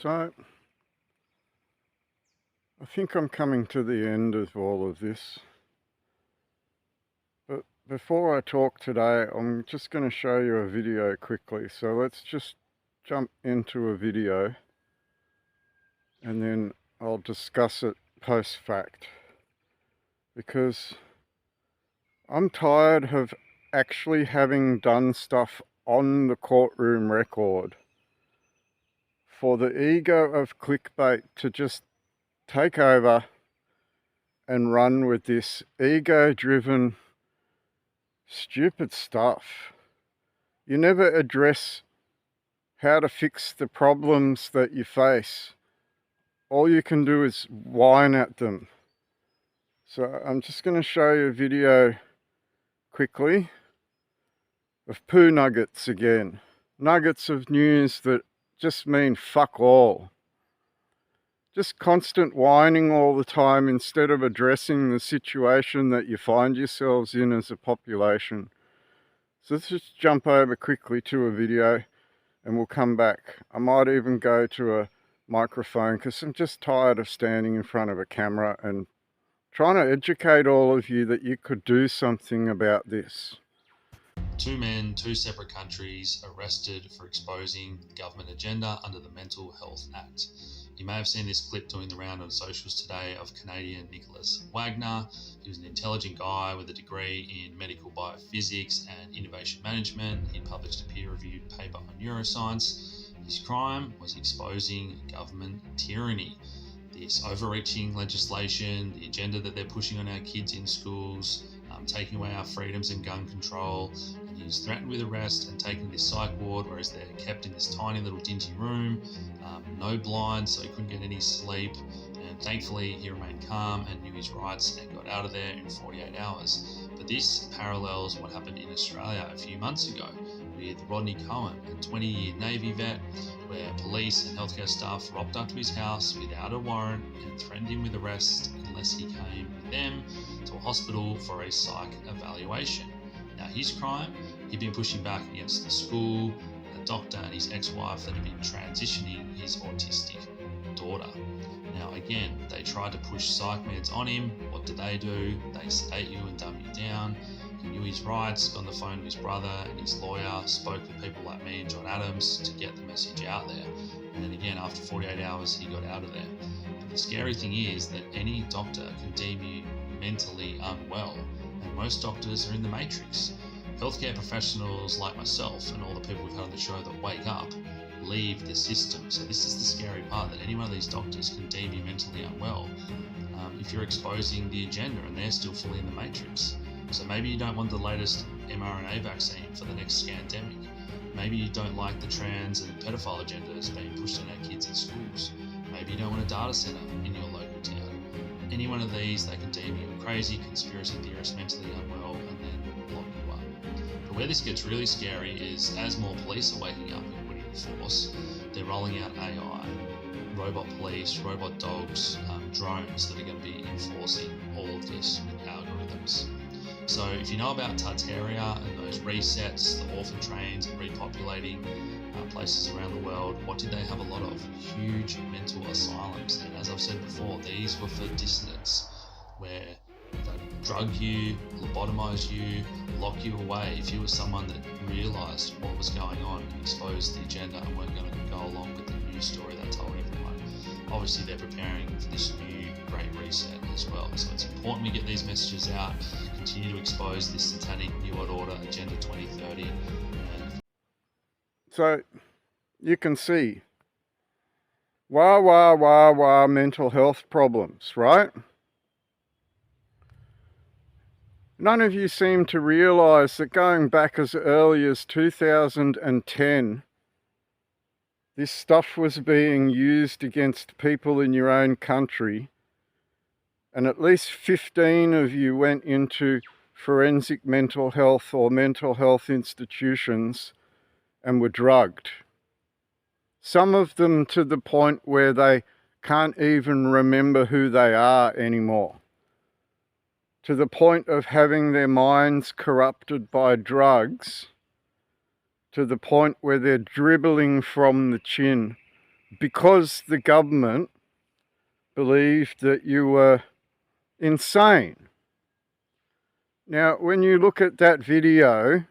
So, I think I'm coming to the end of all of this. But before I talk today, I'm just going to show you a video quickly. So let's just jump into a video and then I'll discuss it post-fact. Because I'm tired of actually having done stuff on the courtroom record for the ego of clickbait to just take over and run with this ego-driven, stupid stuff. You never address how to fix the problems that you face. All you can do is whine at them. So I'm just going to show you a video quickly of poo nuggets again. Nuggets of news that just mean fuck all. Just constant whining all the time instead of addressing the situation that you find yourselves in as a population. So let's just jump over quickly to a video and we'll come back. I might even go to a microphone because I'm just tired of standing in front of a camera and trying to educate all of you that you could do something about this. Two men, two separate countries, arrested for exposing the government agenda under the Mental Health Act. You may have seen this clip doing the round on socials today of Canadian Nicholas Wagner. He was an intelligent guy with a degree in medical biophysics and innovation management. He published a peer-reviewed paper on neuroscience. His crime was exposing government tyranny. This overreaching legislation, the agenda that they're pushing on our kids in schools, taking away our freedoms and gun control. And he was threatened with arrest and taken to this psych ward, whereas they're kept in this tiny little dingy room, no blinds, so he couldn't get any sleep. And thankfully he remained calm and knew his rights and got out of there in 48 hours. But this parallels what happened in Australia a few months ago with Rodney Cohen, a 20-year Navy vet, where police and healthcare staff rocked up to his house without a warrant and threatened him with arrest unless he came with them to a hospital for a psych evaluation. Now his crime, he'd been pushing back against the school, the doctor and his ex-wife that had been transitioning his autistic daughter. Now again, they tried to push psych meds on him. What do? They sedate you and dumb you down. He knew his rights, got on the phone with his brother and his lawyer, spoke with people like me and John Adams to get the message out there. And then again, after 48 hours, he got out of there. But the scary thing is that any doctor can deem you mentally unwell, and most doctors are in the matrix. Healthcare professionals like myself and all the people we've had on the show that wake up leave the system. So this is the scary part, that any one of these doctors can deem you mentally unwell if you're exposing the agenda and they're still fully in the matrix. So maybe you don't want the latest mRNA vaccine for the next scandemic. Maybe you don't like the trans and pedophile agendas being pushed on our kids in schools. Maybe you don't want a data center in your local town. Any one of these, they can deem you a crazy conspiracy theorist, mentally unwell, and then lock you up. But where this gets really scary is as more police are waking up and putting in force, they're rolling out AI, robot police, robot dogs, drones that are going to be enforcing all of this with algorithms. So if you know about Tartaria and those resets, the orphan trains and repopulating places around the world, what did they have a lot of? Huge mental asylums. And as I've said before, these were for dissidents, where they drug you, lobotomise you, lock you away if you were someone that realised what was going on, exposed the agenda and weren't going to go along with the news story they told everyone. Obviously they're preparing for this new Great Reset as well. So it's important we get these messages out, continue to expose this satanic New World Order Agenda 2030. So you can see, wah, mental health problems, right? None of you seem to realise that going back as early as 2010, this stuff was being used against people in your own country, and at least 15 of you went into forensic mental health or mental health institutions and were drugged. Some of them to the point where they can't even remember who they are anymore. To the point of having their minds corrupted by drugs, to the point where they're dribbling from the chin because the government believed that you were insane. Now, when you look at that video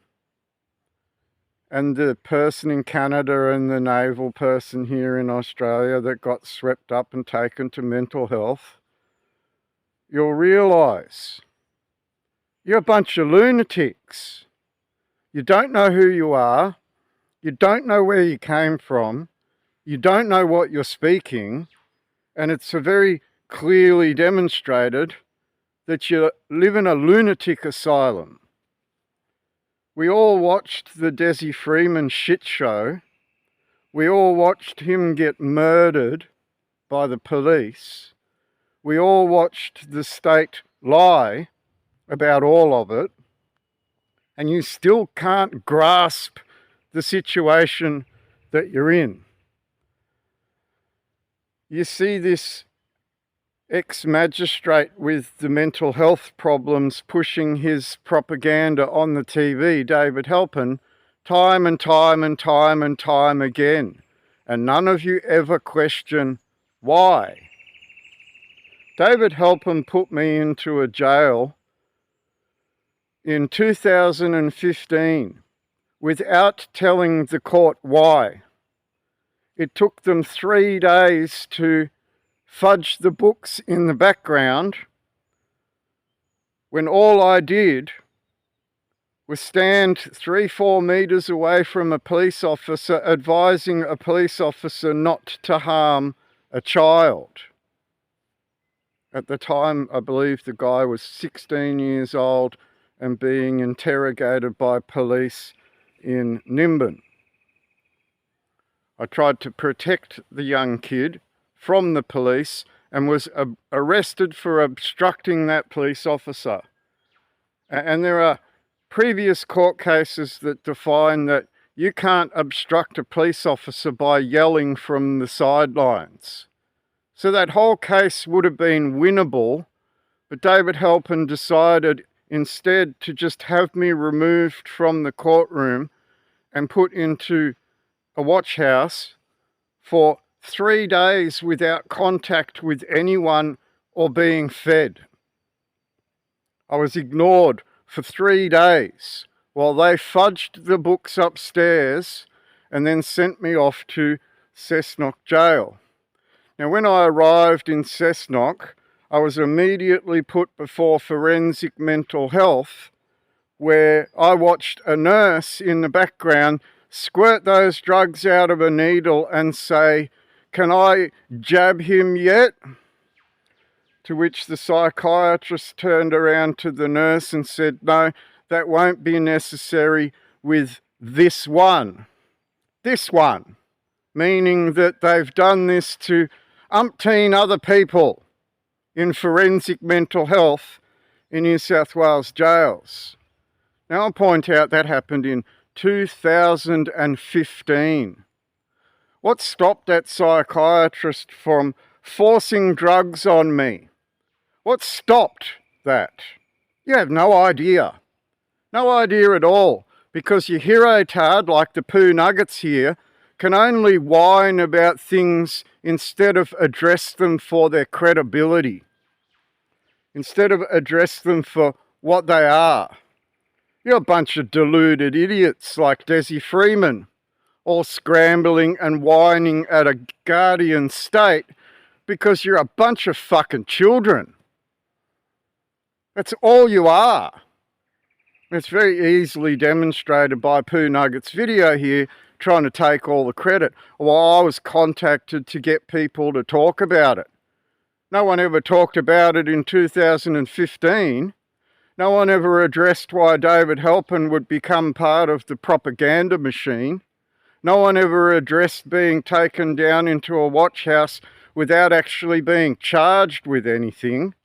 and the person in Canada and the naval person here in Australia that got swept up and taken to mental health, you'll realise you're a bunch of lunatics. You don't know who you are. You don't know where you came from. You don't know what you're speaking. And it's a very clearly demonstrated that you live in a lunatic asylum. We all watched the Desi Freeman shit show. We all watched him get murdered by the police. We all watched the state lie about all of it. And you still can't grasp the situation that you're in. You see this ex-magistrate with the mental health problems pushing his propaganda on the TV, David Halpin, time and time and time and time again. And none of you ever question why. David Halpin put me into a jail in 2015 without telling the court why. It took them 3 days to fudge the books in the background when all I did was stand 3-4 meters away from a police officer advising a police officer not to harm a child. At the time, I believe the guy was 16 years old and being interrogated by police in Nimbin. I tried to protect the young kid from the police and was arrested for obstructing that police officer. And there are previous court cases that define that you can't obstruct a police officer by yelling from the sidelines. So that whole case would have been winnable, but David Halpin decided instead to just have me removed from the courtroom and put into a watch house for 3 days without contact with anyone or being fed. I was ignored for 3 days while they fudged the books upstairs and then sent me off to Cessnock jail. Now, when I arrived in Cessnock, I was immediately put before forensic mental health, where I watched a nurse in the background squirt those drugs out of a needle and say, "Can I jab him yet?" To which the psychiatrist turned around to the nurse and said, "No, that won't be necessary with this one." This one, meaning that they've done this to umpteen other people in forensic mental health in New South Wales jails. Now, I'll point out that happened in 2015. What stopped that psychiatrist from forcing drugs on me? What stopped that? You have no idea. No idea at all, because your hero-tard, like the poo nuggets here, can only whine about things instead of address them for their credibility, instead of address them for what they are. You're a bunch of deluded idiots like Desi Freeman, all scrambling and whining at a guardian state because you're a bunch of fucking children. That's all you are. It's very easily demonstrated by Poo Nugget's video here, trying to take all the credit, while I was contacted to get people to talk about it. No one ever talked about it in 2015. No one ever addressed why David Halpin would become part of the propaganda machine. No one ever addressed being taken down into a watch house without actually being charged with anything.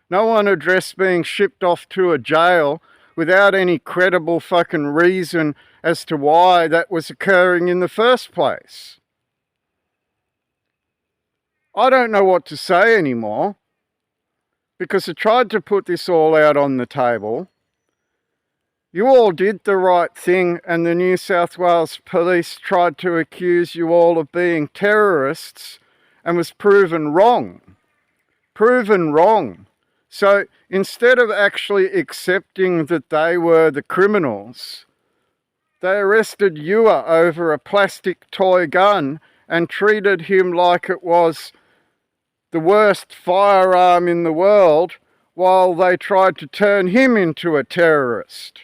No one addressed being shipped off to a jail without any credible fucking reason as to why that was occurring in the first place. I don't know what to say anymore, because I tried to put this all out on the table, You all did the right thing, and the New South Wales Police tried to accuse you all of being terrorists and was proven wrong. Proven wrong. So instead of actually accepting that they were the criminals, they arrested Ewer over a plastic toy gun and treated him like it was the worst firearm in the world, while they tried to turn him into a terrorist.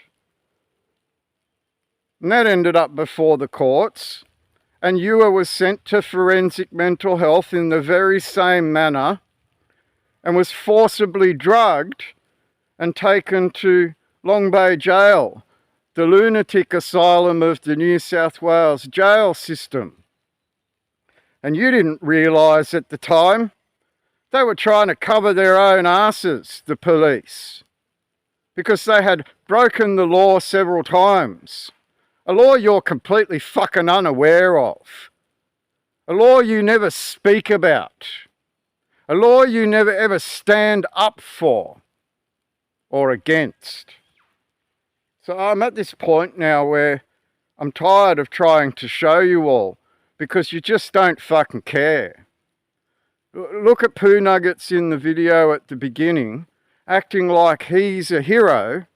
And that ended up before the courts, and Ewer was sent to forensic mental health in the very same manner and was forcibly drugged and taken to Long Bay Jail, the lunatic asylum of the New South Wales jail system. And you didn't realise at the time they were trying to cover their own asses, the police, because they had broken the law several times. A law you're completely fucking unaware of. A law you never speak about. A law you never ever stand up for or against. So I'm at this point now where I'm tired of trying to show you all, because you just don't fucking care. Look at Poo Nuggets in the video at the beginning, acting like he's a hero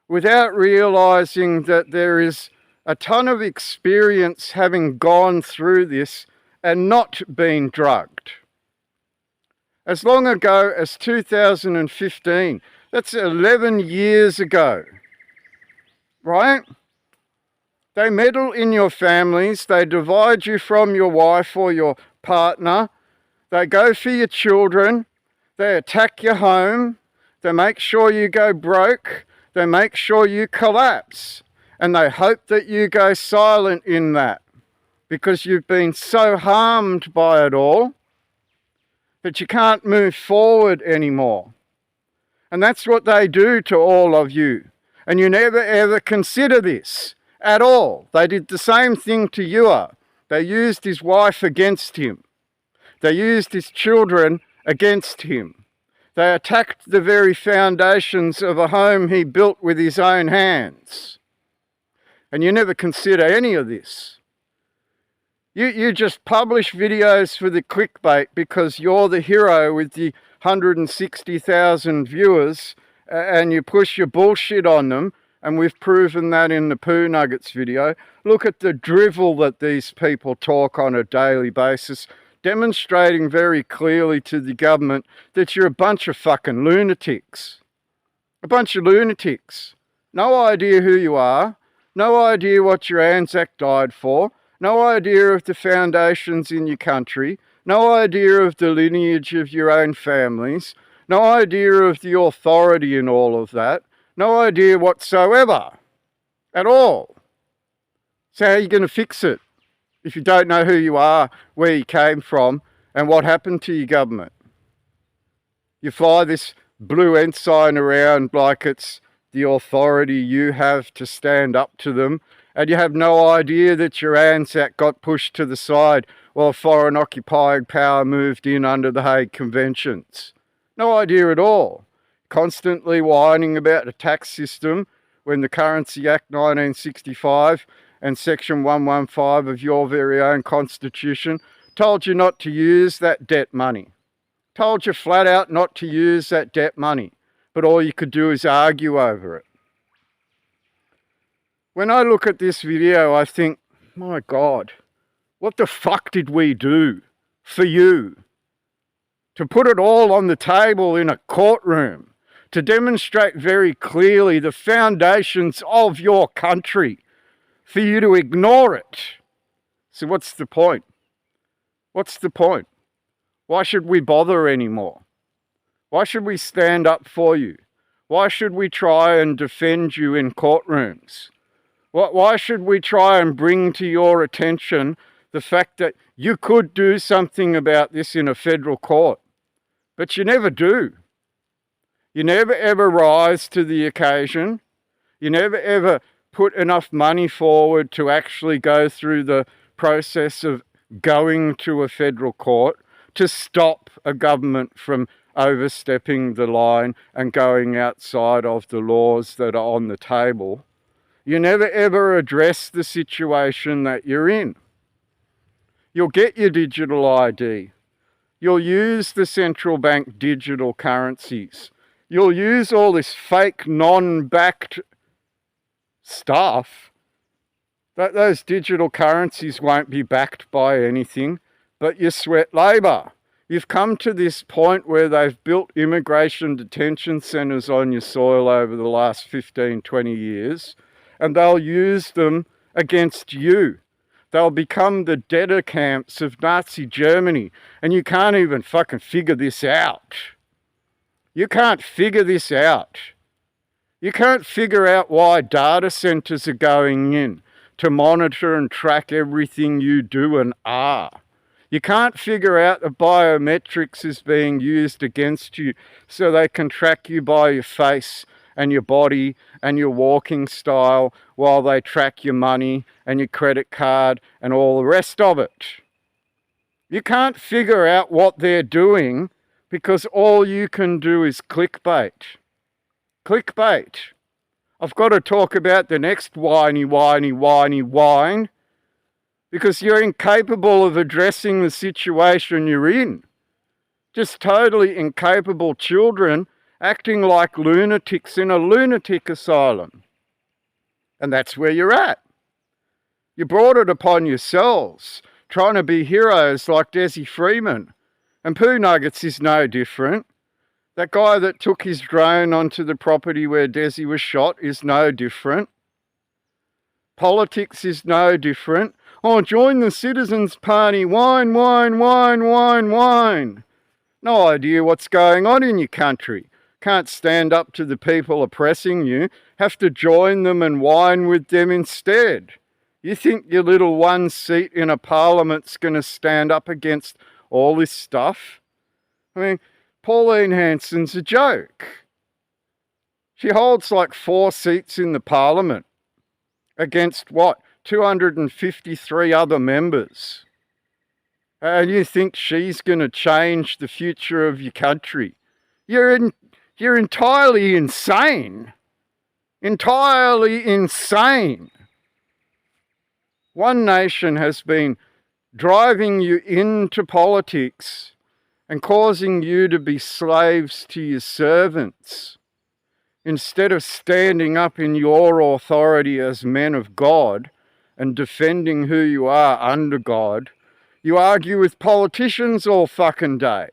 without realising that there is a ton of experience having gone through this and not been drugged. As long ago as 2015, that's 11 years ago, right? They meddle in your families, they divide you from your wife or your partner, they go for your children, they attack your home, they make sure you go broke, they make sure you collapse, and they hope that you go silent in that, because you've been so harmed by it all that you can't move forward anymore. And that's what they do to all of you. And you never ever consider this at all. They did the same thing to Ewer. They used his wife against him. They used his children against him. They attacked the very foundations of a home he built with his own hands. And you never consider any of this. You just publish videos for the clickbait because you're the hero with the 160,000 viewers, and you push your bullshit on them, and we've proven that in the Poo Nuggets video. Look at the drivel that these people talk on a daily basis, demonstrating very clearly to the government that you're a bunch of fucking lunatics. A bunch of lunatics. No idea who you are, no idea what your Anzac died for, no idea of the foundations in your country, no idea of the lineage of your own families, no idea of the authority in all of that, no idea whatsoever, at all. So how are you going to fix it if you don't know who you are, where you came from, and what happened to your government? You fly this blue ensign around like it's the authority you have to stand up to them, and you have no idea that your Anzac got pushed to the side while a foreign occupying power moved in under the Hague Conventions. No idea at all. Constantly whining about a tax system when the Currency Act 1965 and Section 115 of your very own Constitution told you not to use that debt money. Told you flat out not to use that debt money, but all you could do is argue over it. When I look at this video, I think, my God, what the fuck did we do for you? To put it all on the table in a courtroom, to demonstrate very clearly the foundations of your country, for you to ignore it. So what's the point? What's the point? Why should we bother anymore? Why should we stand up for you? Why should we try and defend you in courtrooms? Why should we try and bring to your attention the fact that you could do something about this in a federal court? But you never do. You never ever rise to the occasion. You never ever put enough money forward to actually go through the process of going to a federal court to stop a government from overstepping the line and going outside of the laws that are on the table. You never ever address the situation that you're in. You'll get your digital ID. You'll use the central bank digital currencies. You'll use all this fake non-backed stuff. Those digital currencies won't be backed by anything but your sweat labour. You've come to this point where they've built immigration detention centres on your soil over the last 15, 20 years, and they'll use them against you. They'll become the debtor camps of Nazi Germany, and you can't even fucking figure this out. You can't figure this out. You can't figure out why data centres are going in to monitor and track everything you do and are. You can't figure out that biometrics is being used against you so they can track you by your face and your body and your walking style while they track your money and your credit card and all the rest of it. You can't figure out what they're doing because all you can do is clickbait. Clickbait. I've got to talk about the next whiny because you're incapable of addressing the situation you're in. Just totally incapable children acting like lunatics in a lunatic asylum. And that's where you're at. You brought it upon yourselves, trying to be heroes like Desi Freeman. And Poo Nuggets is no different. That guy that took his drone onto the property where Desi was shot is no different. Politics is no different. Oh, join the Citizens Party. Whine. No idea what's going on in your country. Can't stand up to the people oppressing you. Have to join them and whine with them instead. You think your little one seat in a parliament's going to stand up against all this stuff? I mean, Pauline Hanson's a joke. She holds like 4 seats in the parliament against what? 253 other members. And you think she's going to change the future of your country? You're entirely insane. Entirely insane. One Nation has been driving you into politics and causing you to be slaves to your servants. Instead of standing up in your authority as men of God and defending who you are under God, you argue with politicians all fucking day.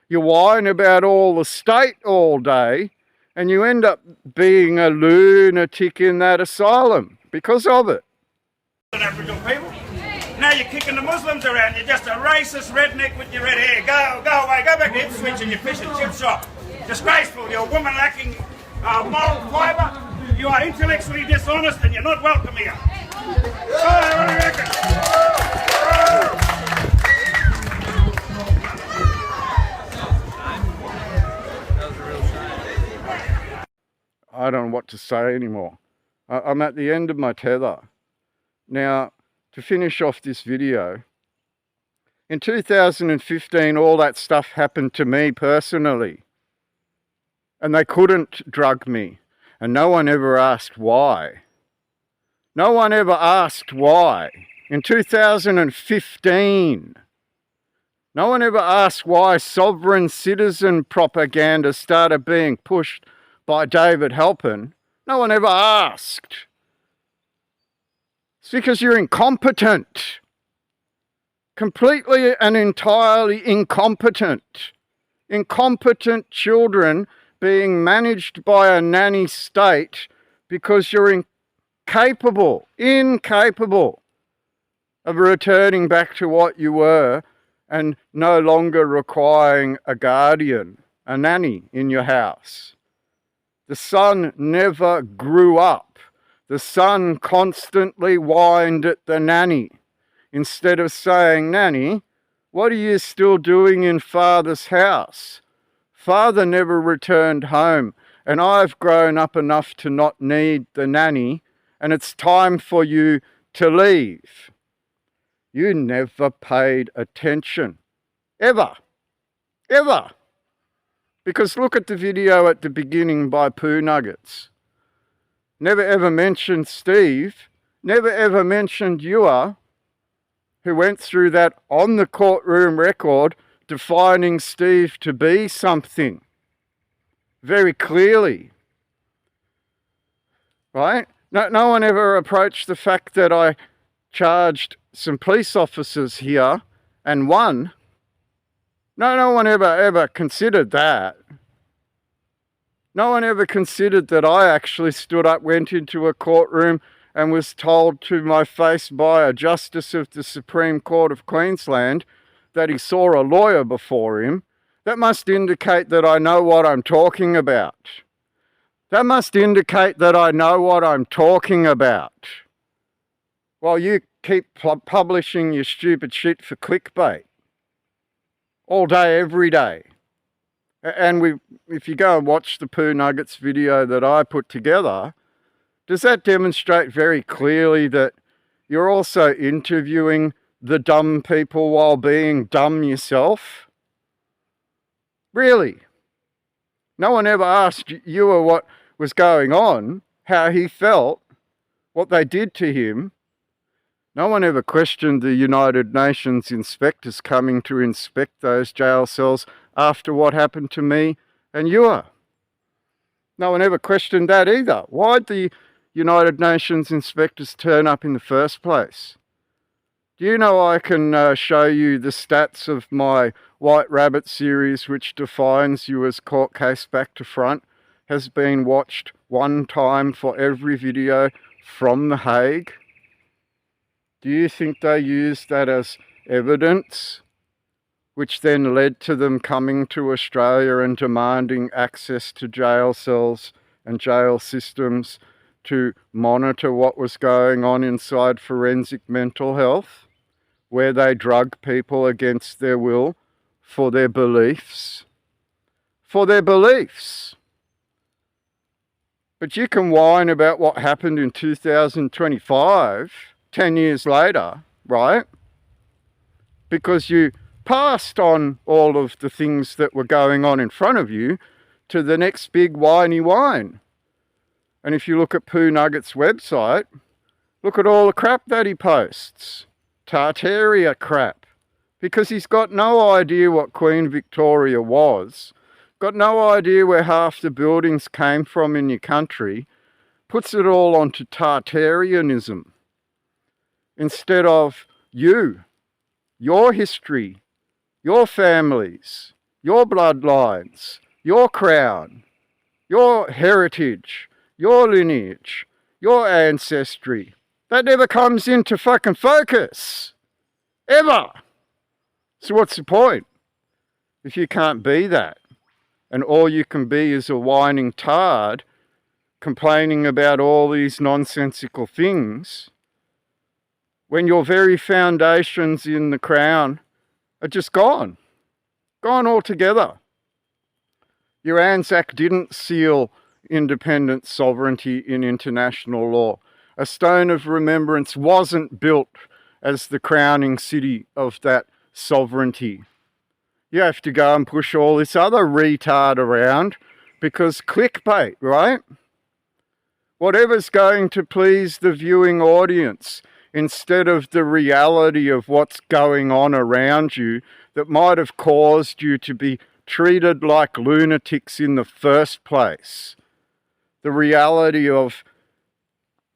You whine about all the state all day, and you end up being a lunatic in that asylum because of it. Aboriginal people. Now you're kicking the Muslims around. You're just a racist redneck with your red hair. Go away. Go back to Ipswich and your fish and chip shop. Disgraceful. You're a woman lacking moral fibre. You are intellectually dishonest and you're not welcome here. I don't know what to say anymore. I'm at the end of my tether. Now, to finish off this video, in 2015, all that stuff happened to me personally. And they couldn't drug me. And no one ever asked why. No one ever asked why. In 2015, no one ever asked why sovereign citizen propaganda started being pushed by David Halpin. No one ever asked. It's because you're incompetent. Completely and entirely incompetent. Incompetent children being managed by a nanny state because you're incapable of returning back to what you were and no longer requiring a guardian, a nanny in your house. The son never grew up. The son constantly whined at the nanny. Instead of saying, "Nanny, what are you still doing in Father's house? Father never returned home, and I've grown up enough to not need the nanny, and it's time for you to leave." You never paid attention. Ever. Ever. Because look at the video at the beginning by Poo Nuggets. Never ever mentioned Steve, never ever mentioned Ewer, who went through that on the courtroom record, defining Steve to be something very clearly. Right? No one ever approached the fact that I charged some police officers here and won. No one ever considered that. No one ever considered that I actually stood up, went into a courtroom and was told to my face by a Justice of the Supreme Court of Queensland that he saw a lawyer before him. That must indicate that I know what I'm talking about. That must indicate that I know what I'm talking about. While you keep publishing your stupid shit for clickbait. All day, every day. And if you go and watch the Poo Nuggets video that I put together, does that demonstrate very clearly that you're also interviewing the dumb people while being dumb yourself? Really? No one ever asked you what was going on, how he felt, what they did to him. No one ever questioned the United Nations inspectors coming to inspect those jail cells after what happened to me and Ewer. No one ever questioned that either. Why'd the United Nations inspectors turn up in the first place? Do you know I can show you the stats of my White Rabbit series, which defines Ewer's court case back to front, has been watched 1 time for every video from The Hague? Do you think they used that as evidence, which then led to them coming to Australia and demanding access to jail cells and jail systems to monitor what was going on inside forensic mental health, where they drug people against their will for their beliefs? For their beliefs. But you can whine about what happened in 2025, 10 years later, right? Because you passed on all of the things that were going on in front of you to the next big whiny whine. And if you look at Poo Nugget's website, look at all the crap that he posts. Tartaria crap. Because he's got no idea what Queen Victoria was, got no idea where half the buildings came from in your country, puts it all onto Tartarianism. Instead of you, your history, your families, your bloodlines, your crown, your heritage, your lineage, your ancestry. That never comes into fucking focus. Ever. So what's the point? If you can't be that, and all you can be is a whining tard, complaining about all these nonsensical things, when your very foundations in the crown are just gone. Gone altogether. Your Anzac didn't seal independent sovereignty in international law. A stone of remembrance wasn't built as the crowning city of that sovereignty. You have to go and push all this other retard around because clickbait, right? Whatever's going to please the viewing audience, instead of the reality of what's going on around you that might have caused you to be treated like lunatics in the first place. The reality of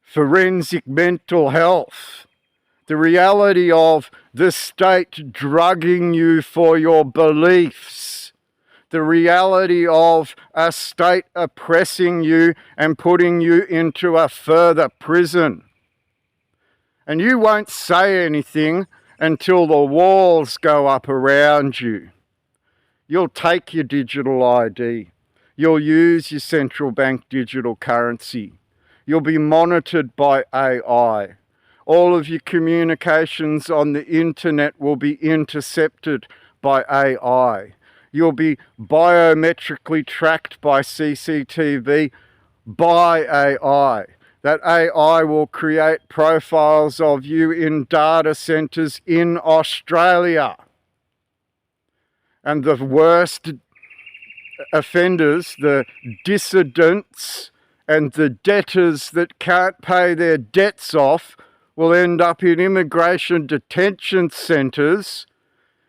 forensic mental health. The reality of the state drugging you for your beliefs. The reality of a state oppressing you and putting you into a further prison. And you won't say anything until the walls go up around you. You'll take your digital ID. You'll use your central bank digital currency. You'll be monitored by AI. All of your communications on the internet will be intercepted by AI. You'll be biometrically tracked by CCTV by AI. That AI will create profiles of you in data centres in Australia. And the worst offenders, the dissidents, and the debtors that can't pay their debts off will end up in immigration detention centres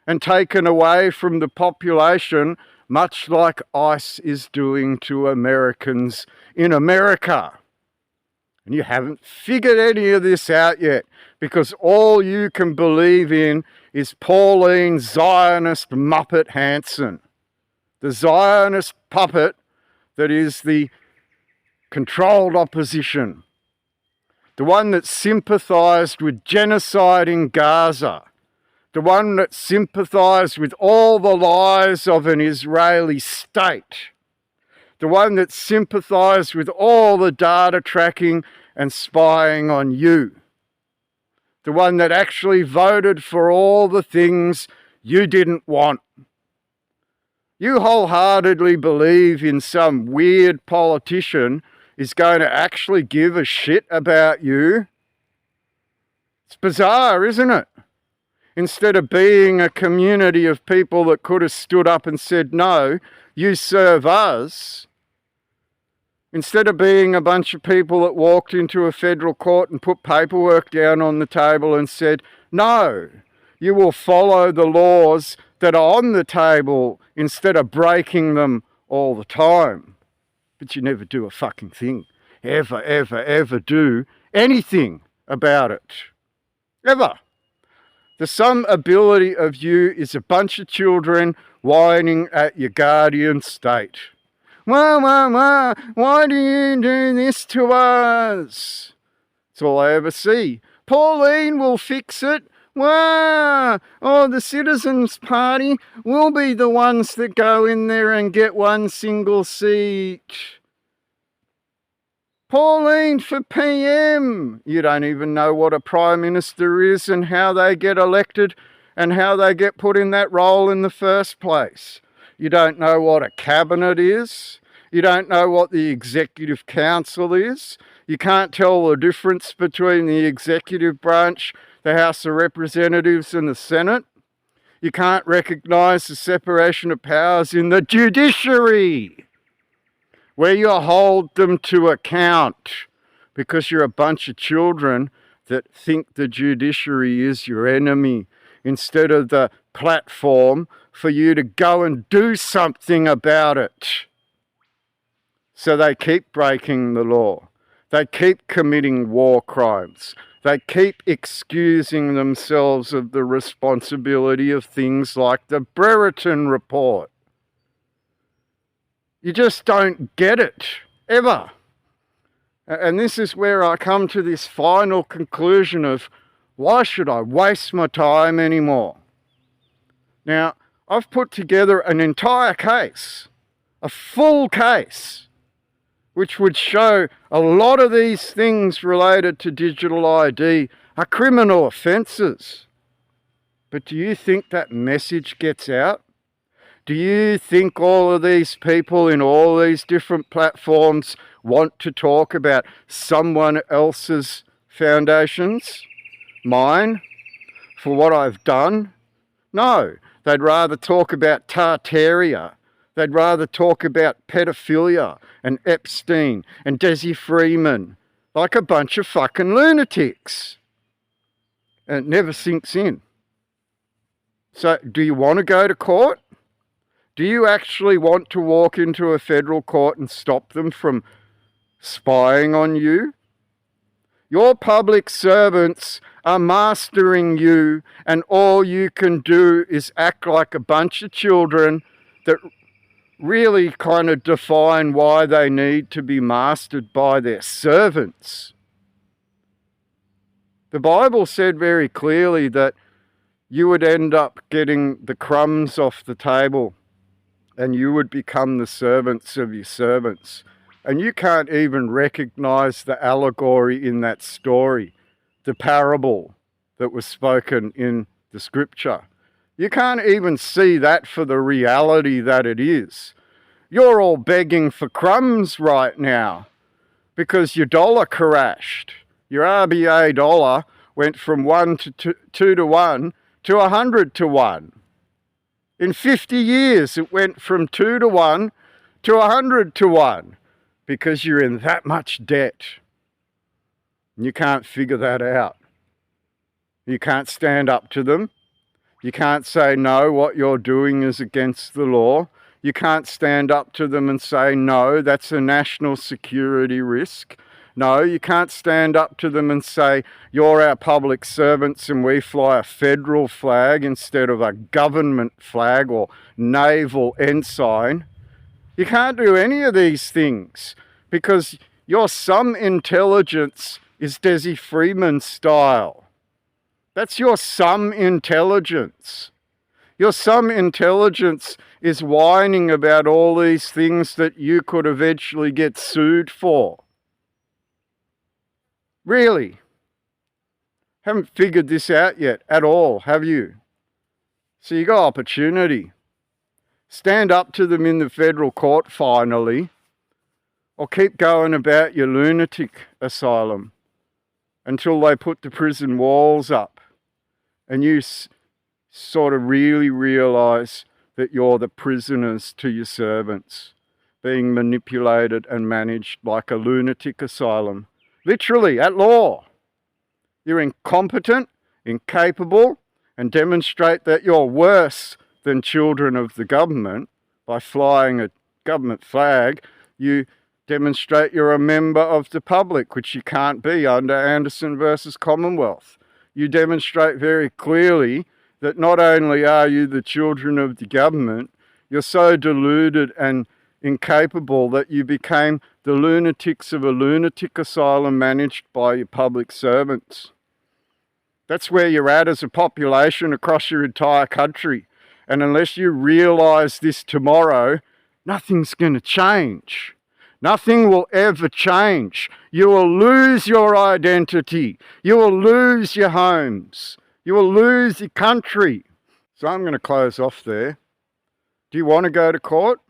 and taken away from the population, much like ICE is doing to Americans in America. And you haven't figured any of this out yet, because all you can believe in is Pauline Zionist Muppet Hanson, the Zionist puppet that is the controlled opposition, the one that sympathised with genocide in Gaza, the one that sympathised with all the lies of an Israeli state, the one that sympathised with all the data tracking and spying on you, the one that actually voted for all the things you didn't want. You wholeheartedly believe in some weird politician is going to actually give a shit about you? It's bizarre, isn't it? Instead of being a community of people that could have stood up and said, no, you serve us. Instead of being a bunch of people that walked into a federal court and put paperwork down on the table and said, no, you will follow the laws that are on the table instead of breaking them all the time. But you never do a fucking thing. Ever do anything about it. Ever. The sum ability of you is a bunch of children whining at your guardian state. Why do you do this to us? That's all I ever see. Pauline will fix it. Oh, the Citizens Party will be the ones that go in there and get one single seat. Pauline for PM. You don't even know what a Prime Minister is and how they get elected and how they get put in that role in the first place. You don't know what a cabinet is. You don't know what the Executive Council is. You can't tell the difference between the executive branch, the House of Representatives and the Senate. You can't recognise the separation of powers in the judiciary, where you hold them to account because you're a bunch of children that think the judiciary is your enemy instead of the platform for you to go and do something about it. So they keep breaking the law. They keep committing war crimes. They keep excusing themselves of the responsibility of things like the Brereton Report. You just don't get it, ever. And this is where I come to this final conclusion of, why should I waste my time anymore? Now, I've put together an entire case, a full case, which would show a lot of these things related to digital ID are criminal offences. But do you think that message gets out? Do you think all of these people in all these different platforms want to talk about someone else's foundations? Mine? For what I've done? No, they'd rather talk about Tartaria. They'd rather talk about pedophilia and Epstein and Desi Freeman like a bunch of fucking lunatics. And it never sinks in. So do you want to go to court? Do you actually want to walk into a federal court and stop them from spying on you? Your public servants are mastering you, and all you can do is act like a bunch of children that really kind of define why they need to be mastered by their servants. The Bible said very clearly that you would end up getting the crumbs off the table and you would become the servants of your servants. And you can't even recognize the allegory in that story, the parable that was spoken in the scripture. You can't even see that for the reality that it is. You're all begging for crumbs right now because your dollar crashed. Your RBA dollar went from 1 to 2 to 1 to 100 to 1. In 50 years, it went from 2 to 1 to 100 to 1 because you're in that much debt. And you can't figure that out. You can't stand up to them. You can't say, no, what you're doing is against the law. You can't stand up to them and say, no, that's a national security risk. No, you can't stand up to them and say, you're our public servants and we fly a federal flag instead of a government flag or naval ensign. You can't do any of these things because your some intelligence is Desi Freeman style. That's your some intelligence. Your some intelligence is whining about all these things that you could eventually get sued for. Really? Haven't figured this out yet at all, have you? So you got opportunity. Stand up to them in the federal court finally, or keep going about your lunatic asylum until they put the prison walls up and you sort of really realise that you're the prisoners to your servants, being manipulated and managed like a lunatic asylum. Literally, at law. You're incompetent, incapable, and demonstrate that you're worse than children of the government by flying a government flag. You demonstrate you're a member of the public, which you can't be under Anderson versus Commonwealth. You demonstrate very clearly that not only are you the children of the government, you're so deluded and incapable that you became the lunatics of a lunatic asylum managed by your public servants. That's where you're at as a population across your entire country. And unless you realise this tomorrow, nothing's going to change. Nothing will ever change. You will lose your identity. You will lose your homes. You will lose your country. So I'm going to close off there. Do you want to go to court?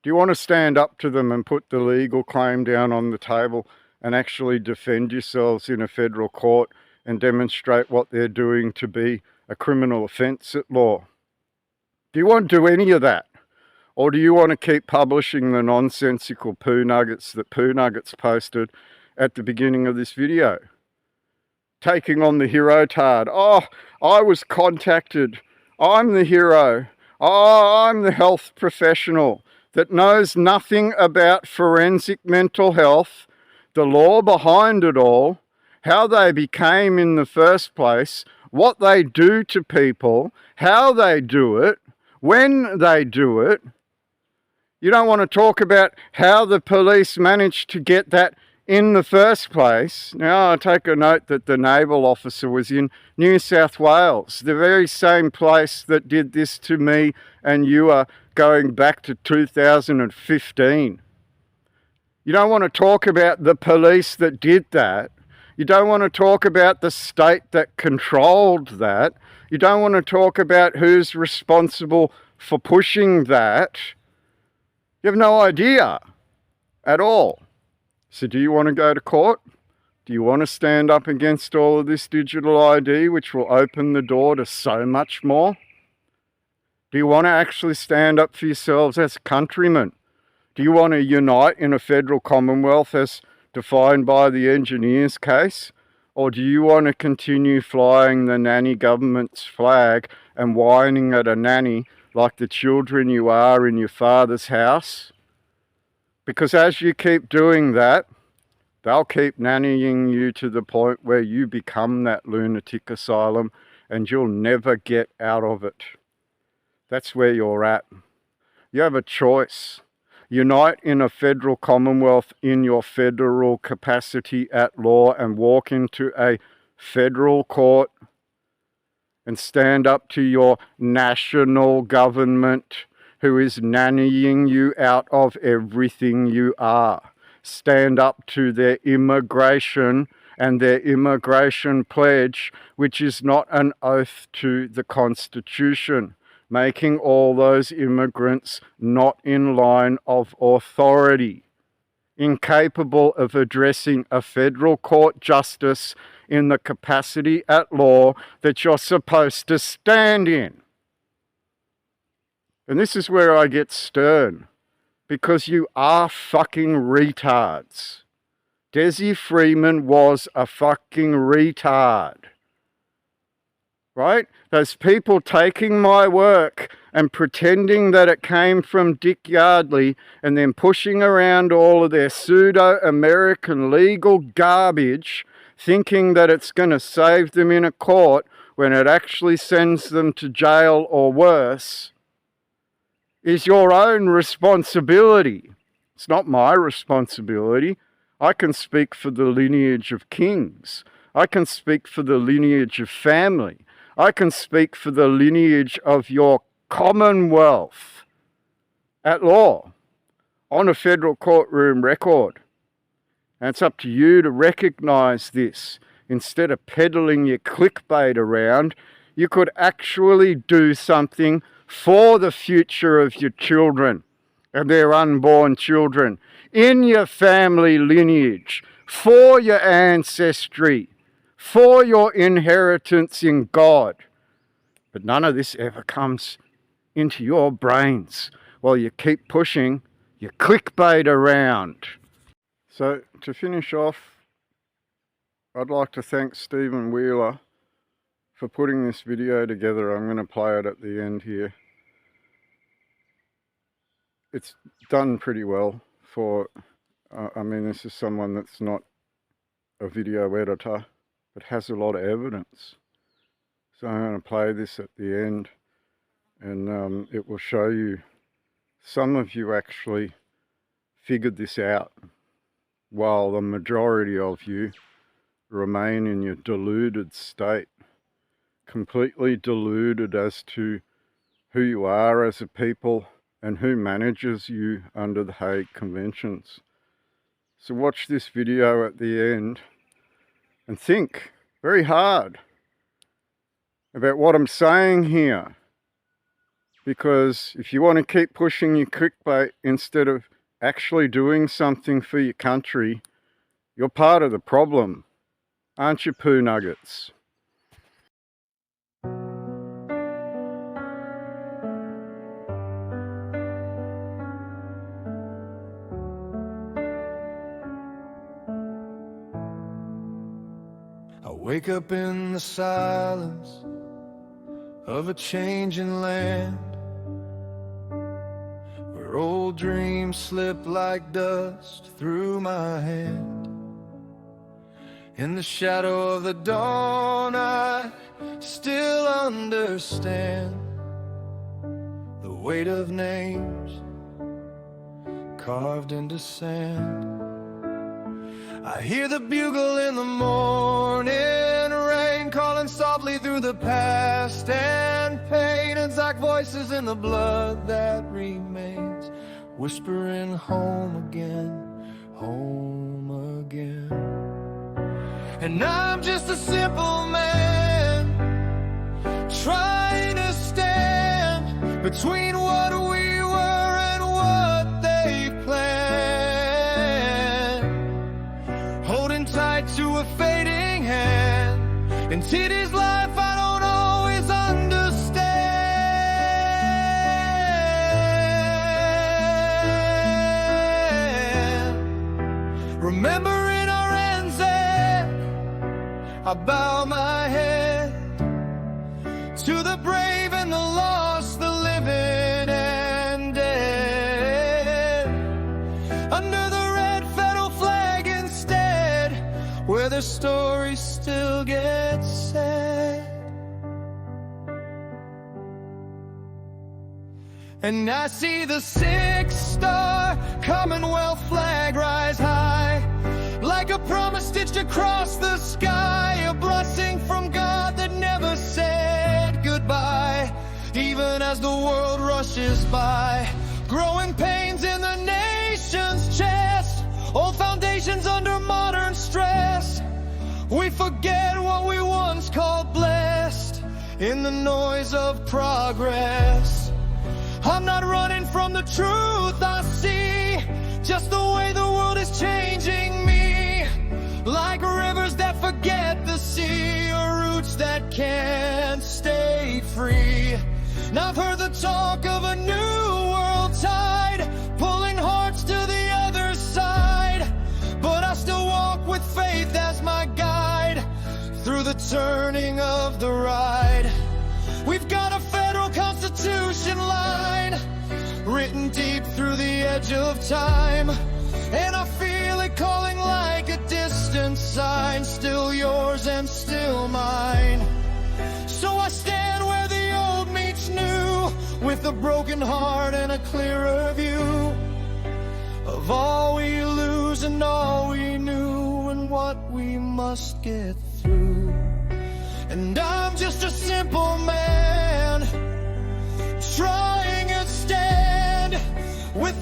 Do you want to stand up to them and put the legal claim down on the table and actually defend yourselves in a federal court and demonstrate what they're doing to be a criminal offence at law? Do you want to do any of that? Or do you want to keep publishing the nonsensical poo nuggets that Poo Nuggets posted at the beginning of this video? Taking on the hero tard. Oh, I was contacted. I'm the hero. Oh, I'm the health professional that knows nothing about forensic mental health, the law behind it all, how they became in the first place, what they do to people, how they do it, when they do it. You don't want to talk about how the police managed to get that in the first place. Now, I take a note that the naval officer was in New South Wales, the very same place that did this to me and you are going back to 2015. You don't want to talk about the police that did that. You don't want to talk about the state that controlled that. You don't want to talk about who's responsible for pushing that. You have no idea at all. So do you want to go to court? Do you want to stand up against all of this digital ID, which will open the door to so much more? Do you want to actually stand up for yourselves as countrymen? Do you want to unite in a federal commonwealth as defined by the engineers case? Or do you want to continue flying the nanny government's flag and whining at a nanny like the children you are in your father's house? Because as you keep doing that, they'll keep nannying you to the point where you become that lunatic asylum and you'll never get out of it. That's where you're at. You have a choice. Unite in a federal commonwealth in your federal capacity at law and walk into a federal court and stand up to your national government who is nannying you out of everything you are. Stand up to their immigration and their immigration pledge, which is not an oath to the Constitution, making all those immigrants not in line of authority, incapable of addressing a federal court justice in the capacity at law that you're supposed to stand in. And this is where I get stern, because you are fucking retards. Desi Freeman was a fucking retard. Right? Those people taking my work and pretending that it came from Dick Yardley and then pushing around all of their pseudo-American legal garbage, thinking that it's going to save them in a court when it actually sends them to jail or worse, is your own responsibility. It's not my responsibility. I can speak for the lineage of kings. I can speak for the lineage of family. I can speak for the lineage of your commonwealth at law on a federal courtroom record. And it's up to you to recognise this. Instead of peddling your clickbait around, you could actually do something for the future of your children and their unborn children, in your family lineage, for your ancestry, for your inheritance in God. But none of this ever comes into your brains while you keep pushing your clickbait around. So to finish off, I'd like to thank Stephen Wheeler for putting this video together. I'm going to play it at the end here. It's done pretty well for, I mean, this is someone that's not a video editor, but has a lot of evidence. So I'm going to play this at the end, and it will show you, some of you actually figured this out, while the majority of you remain in your deluded state, completely deluded as to who you are as a people and who manages you under the Hague Conventions. So watch this video at the end and think very hard about what I'm saying here. Because if you want to keep pushing your clickbait instead of actually doing something for your country, you're part of the problem, aren't you, poo nuggets? I wake up in the silence of a changing land, where old dreams slip like dust through my hand. In the shadow of the dawn, I still understand the weight of names carved into sand. I hear the bugle in the morning rain, calling softly through the past and pain. It's like voices in the blood that remains, whispering home again, home again. And I'm just a simple man, trying to stand between what we were and what they planned, holding tight to a fading hand. In today's life I don't always understand. Remembering our ends, I bow my head to the brave and the lost, the living and dead, under the red federal flag instead, where their stories still get said. And I see the 6-star Commonwealth flag rise high, like a promise stitched across the sky, a blessing from God that never said goodbye. Even as the world rushes by, growing pains in the nation's chest, old foundations under modern stress. We forget what we once called blessed in the noise of progress. I'm not running from the truth I see, just the way the world is changing me, like rivers that forget the sea, or roots that can't stay free. Now I've heard the talk of a new world tide, pulling hearts to the other side. But I still walk with faith as my guide, through the turning of the ride. We've got a federal constitution line, written deep through the edge of time. And I feel it calling like a distant sign, still yours and still mine. So I stand where the old meets new, with a broken heart and a clearer view of all we lose and all we knew, and what we must get through. And I'm just a simple man, trying to stand with